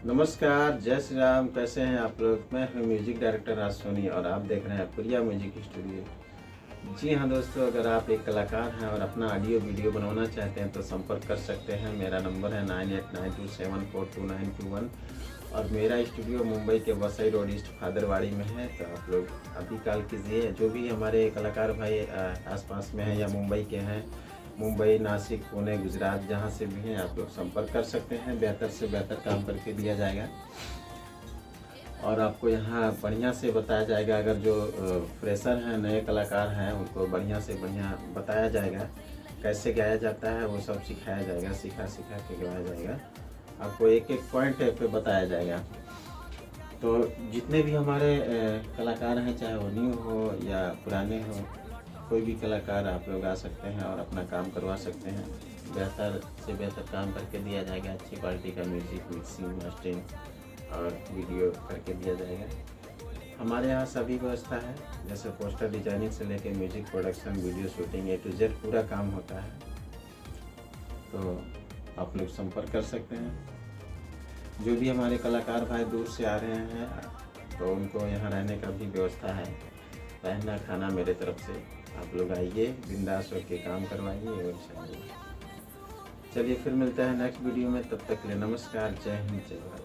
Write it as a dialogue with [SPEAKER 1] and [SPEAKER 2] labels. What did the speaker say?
[SPEAKER 1] नमस्कार, जय श्री राम। कैसे हैं आप लोग? मैं हूं म्यूजिक डायरेक्टर राज सोनी और आप देख रहे हैं प्रिया म्यूजिक स्टूडियो। जी हाँ दोस्तों, अगर आप एक कलाकार हैं और अपना ऑडियो वीडियो बनवाना चाहते हैं तो संपर्क कर सकते हैं। मेरा नंबर है 9892742921 और मेरा स्टूडियो मुंबई के वसई रोड ईस्ट फादरवाड़ी में है। तो आप लोग अभी कॉल कीजिए। जो भी हमारे कलाकार भाई आसपास में हैं या मुंबई के हैं, मुंबई, नासिक, पुणे, गुजरात, जहाँ से भी हैं आप लोग संपर्क कर सकते हैं। बेहतर से बेहतर काम करके दिया जाएगा और आपको यहाँ बढ़िया से बताया जाएगा। अगर जो फ्रेशर हैं, नए कलाकार हैं, उनको बढ़िया से बढ़िया बताया जाएगा कैसे गाया जाता है। वो सब सिखाया जाएगा, सिखा के गवाया जाएगा। आपको एक एक पॉइंट पे बताया जाएगा। तो जितने भी हमारे कलाकार हैं, चाहे वो न्यू हो या पुराने हो, कोई भी कलाकार आप लोग आ सकते हैं और अपना काम करवा सकते हैं। बेहतर से बेहतर काम करके दिया जाएगा। अच्छी क्वालिटी का म्यूजिक मिक्सिंग, मास्टरिंग और वीडियो करके दिया जाएगा। हमारे यहाँ सभी व्यवस्था है, जैसे पोस्टर डिजाइनिंग से लेकर music production, video shooting, A to Z पूरा काम होता है। तो आप लोग संपर्क कर सकते हैं। जो भी हमारे कलाकार भाई दूर से आ रहे हैं तो उनको यहाँ रहने का भी व्यवस्था है। रहना खाना मेरे तरफ से। आप लोग आइए, बिंदास होकर काम करवाइए और चलिए। फिर मिलते हैं नेक्स्ट वीडियो में। तब तक के लिए नमस्कार, जय हिंद, जय भारत।